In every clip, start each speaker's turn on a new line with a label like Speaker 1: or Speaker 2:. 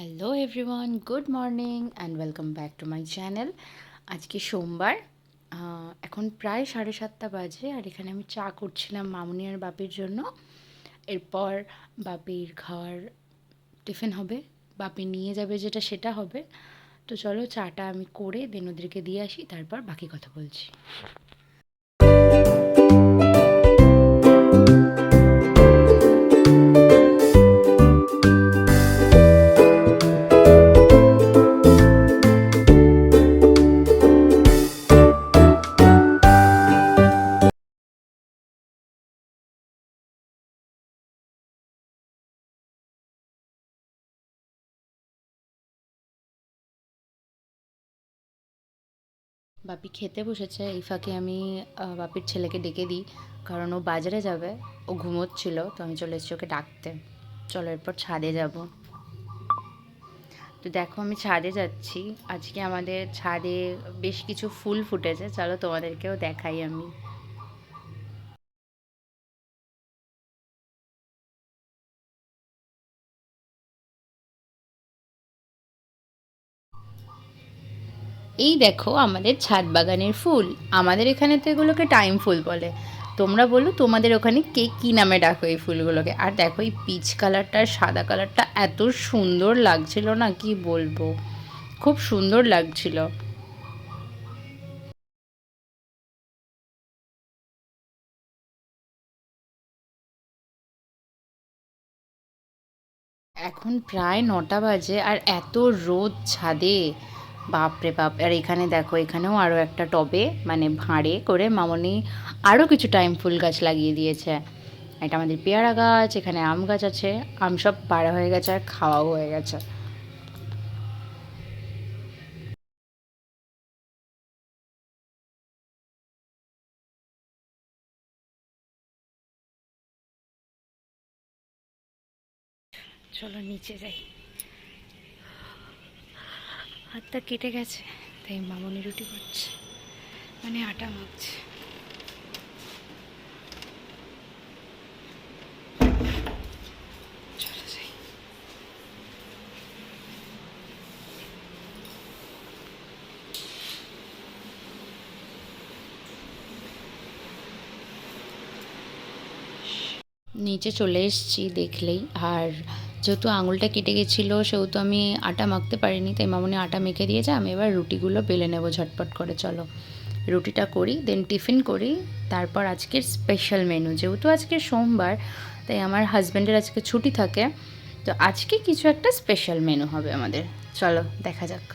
Speaker 1: Hello everyone, good morning and welcome back to my channel. আজকে সোমবার, এখন প্রায় 7:30 বাজে। আর এখানে আমি চা করছিলাম মামুনি আর বাপির জন্য। এরপর বাপির খাওয়ার টিফিন হবে, বাপি নিয়ে যাবে যেটা সেটা হবে। তো চলো চাটা আমি করে দেন ওদেরকে দিয়ে আসি, তারপর বাকি কথা বলছি। বাপি খেতে বসেছে, এই ফাঁকে আমি বাপির ছেলেকে ডেকে দিই, কারণ ও বাজারে যাবে। ও ঘুমোচ্ছিল, তো আমি চলে এসেছি ওকে ডাকতে। চলো এরপর ছাদে যাব। তো দেখো আমি ছাদে যাচ্ছি। আজকে আমাদের ছাদে বেশ কিছু ফুল ফুটেছে, চলো তোমাদেরকেও দেখাই আমি। এই দেখো আমাদের ছাদ বাগানের ফুল। আমাদের এখানে তো এগুলোকে টাইম ফুল বলে। তোমরা বলো তোমাদের ওখানে কে কী নামে ডাকো এই ফুলগুলোকে। আর দেখো এই পিচ কালারটা আর সাদা কালারটা এত সুন্দর লাগছিল না, কি বলবো, খুব সুন্দর লাগছিল। এখন প্রায় 9টা বাজে আর এত রোদ ছাদে, বাপরে বাপ। আর এখানে দেখো, এখানেও আরও একটা টবে মানে ভাঁড়ে করে মামনি আরও কিছু টাইম ফুল গাছ লাগিয়ে দিয়েছে। এটা আমাদের পেয়ারা গাছ, এখানে আম গাছ আছে। আম সব পাড়া হয়ে গেছে আর খাওয়াও হয়ে গেছে। চলো নিচে যাই, হাতটা কেটে গেছে, তাই মামনি রুটি করছে, মানে আটা মাখছে। চলো যাই। নিচে চলে এসেছি দেখলেই। আর যেহেতু আঙুলটা কেটে গেছিলো, সেহেতু আমি আটা মাখতে পারিনি, তাই মামনি আটা মেখে দিয়েছে। আমি এবার রুটিগুলো বেলে নেবো ঝটপট করে। চলো রুটিটা করি, দেন টিফিন করি। তারপর আজকের স্পেশাল মেনু, যেহেতু আজকে সোমবার, তাই আমার হাজব্যান্ডের আজকে ছুটি থাকে। তো আজকে কিছু একটা স্পেশাল মেনু হবে আমাদের। চলো দেখা যাক।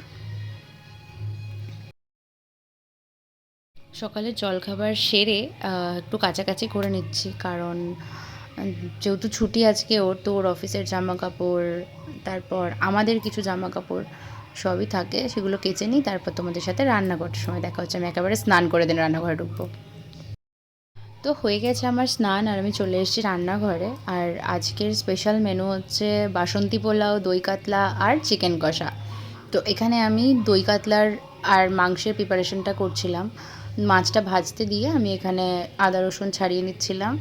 Speaker 1: সকালে জলখাবার সেরে একটু কাচাকাচি করে নিচ্ছি, কারণ যেহেতু ছুটি আজকে ওর, তো ওর অফিসের জামা কাপড়, তারপর আমাদের কিছু জামা কাপড় সবই থাকে, সেগুলো কেচে নিই। তারপর তোমাদের সাথে রান্না করার সময় দেখা হচ্ছে। আমি একেবারে স্নান করে দিন রান্নাঘরে ঢুকবো। তো হয়ে গেছে আমার স্নান, আর আমি চলে এসেছি রান্নাঘরে। আর আজকের স্পেশাল মেনু হচ্ছে বাসন্তী পোলাও, দই কাতলা আর চিকেন কষা। তো এখানে আমি দই কাতলার আর মাংসের প্রিপারেশনটা করছিলাম। মাছটা ভাজতে দিয়ে আমি এখানে আদা রসুন ছাড়িয়ে নিচ্ছিলাম,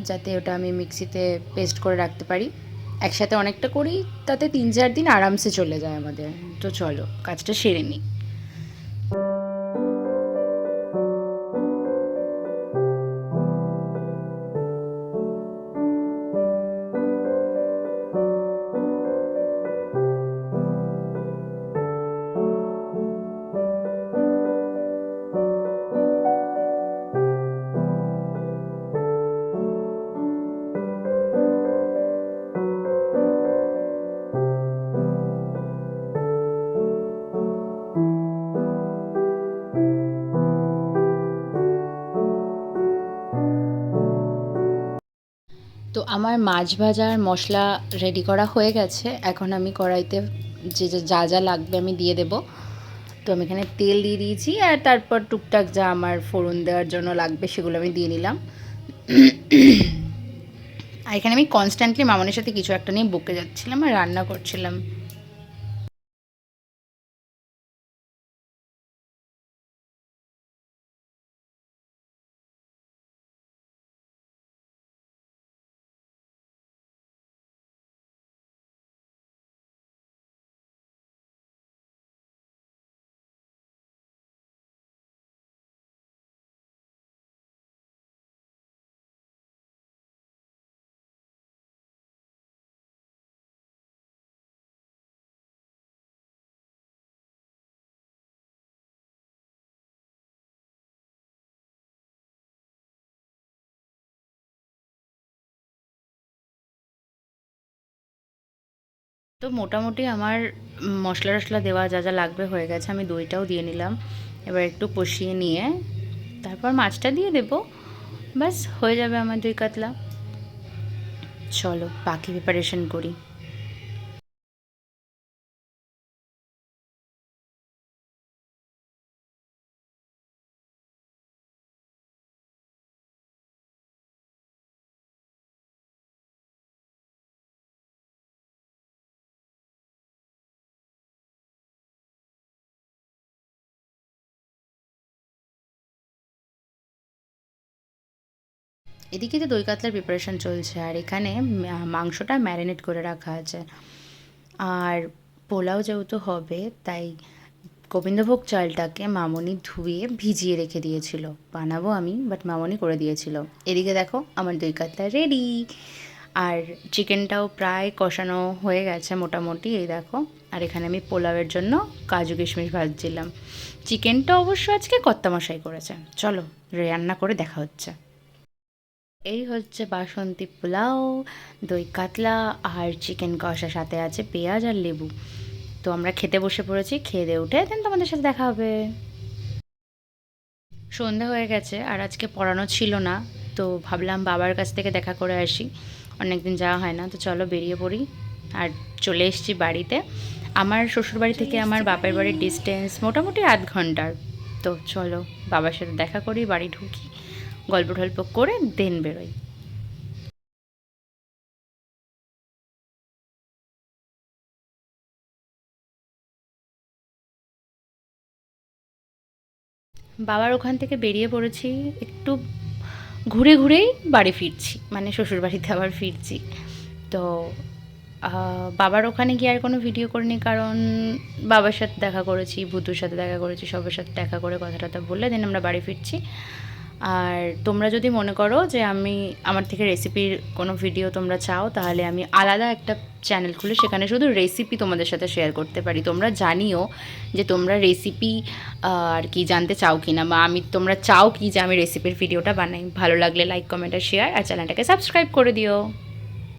Speaker 1: যাতে ওটা আমি মিক্সিতে পেস্ট করে রাখতে পারি। একসাথে অনেকটা করি, তাতে 3-4 দিন আরামসে চলে যায় আমাদের। তো চলো কাজটা সেরে নিই। তো আমার মাছ ভাজার মশলা রেডি করা হয়ে গেছে। এখন আমি কড়াইতে যে যে যা যা লাগবে আমি দিয়ে দেব। তো আমি এখানে তেল দিয়ে দিয়েছি, আর তারপর টুকটাক যা আমার ফোড়ন দেওয়ার জন্য লাগবে সেগুলো আমি দিয়ে নিলাম। আর এখানে আমি কনস্ট্যান্টলি মামনের সাথে কিছু একটা নিয়ে বকে যাচ্ছিলাম আর রান্না করছিলাম। তো মোটামুটি আমার মশলা টশলা দেওয়া যা যা লাগবে হয়ে গেছে, আমি দইটাও দিয়ে নিলাম। এবার একটু কষিয়ে নিয়ে তারপর মাছটা দিয়ে দেবো, ব্যাস হয়ে যাবে আমার দই কাতলা। চলো বাকি প্রিপারেশন করি। এদিকে তো দই কাতলার প্রিপারেশন চলছে, আর এখানে মাংসটা ম্যারিনেট করে রাখা আছে। আর পোলাও যেহেতু হবে, তাই গোবিন্দভোগ চালটাকে মামনি ধুয়ে ভিজিয়ে রেখে দিয়েছিল। বানাবো আমি, বাট মামনি করে দিয়েছিল। এদিকে দেখো আমার দই কাতলা রেডি। আর চিকেনটাও প্রায় কষানো হয়ে গেছে মোটামুটি, এই দেখো। আর এখানে আমি পোলাওয়ের জন্য কাজু কিশমিশ ভাজছিলাম। চিকেনটা অবশ্য আজকে কর্তামশাই করেছে। চলো রান্না করে দেখা হচ্ছে। এই হচ্ছে বাসন্তী পোলাও, দই কাতলা আর চিকেন কষা, সাথে আছে পেঁয়াজ আর লেবু। তো আমরা খেতে বসে পড়েছি, খেয়ে দিয়ে উঠে দেন তোমাদের সাথে দেখা হবে। সন্ধে হয়ে গেছে আর আজকে পড়ানো ছিল না, তো ভাবলাম বাবার কাছ থেকে দেখা করে আসি, অনেক দিন যাওয়া হয় না। তো চলো বেরিয়ে পড়ি। আর চলে এসেছি বাড়িতে। আমার শ্বশুরবাড়ি থেকে আমার বাপের বাড়ির ডিস্টেন্স মোটামুটি 8 ঘন্টার। তো চলো বাবার সাথে দেখা করি, বাড়ি ঢুকি, গল্প টল্প করে দেন বেরোই। বাবার ওখান থেকে বেরিয়ে পড়েছি, একটু ঘুরে ঘুরেই বাড়ি ফিরছি, মানে শ্বশুরবাড়িতে আবার ফিরছি। তো বাবার ওখানে গিয়ে আর কোনো ভিডিও করিনি, কারণ বাবার সাথে দেখা করেছি, ভূতুর সাথে দেখা করেছি, সবার সাথে দেখা করে কথা টথা বললে দেন আমরা বাড়ি ফিরছি। আর তোমরা যদি মনে করো যে আমি আমার থেকে রেসিপির কোনো ভিডিও তোমরা চাও, তাহলে আমি আলাদা একটা চ্যানেল খুলে সেখানে শুধু রেসিপি তোমাদের সাথে শেয়ার করতে পারি। তোমরা জানিও যে তোমরা রেসিপি আর কি জানতে চাও কি না, বা তোমরা চাও কি যে আমি রেসিপির ভিডিওটা বানাই। ভালো লাগলে লাইক কমেন্ট আর শেয়ার, আর চ্যানেলটাকে সাবস্ক্রাইব করে দিও।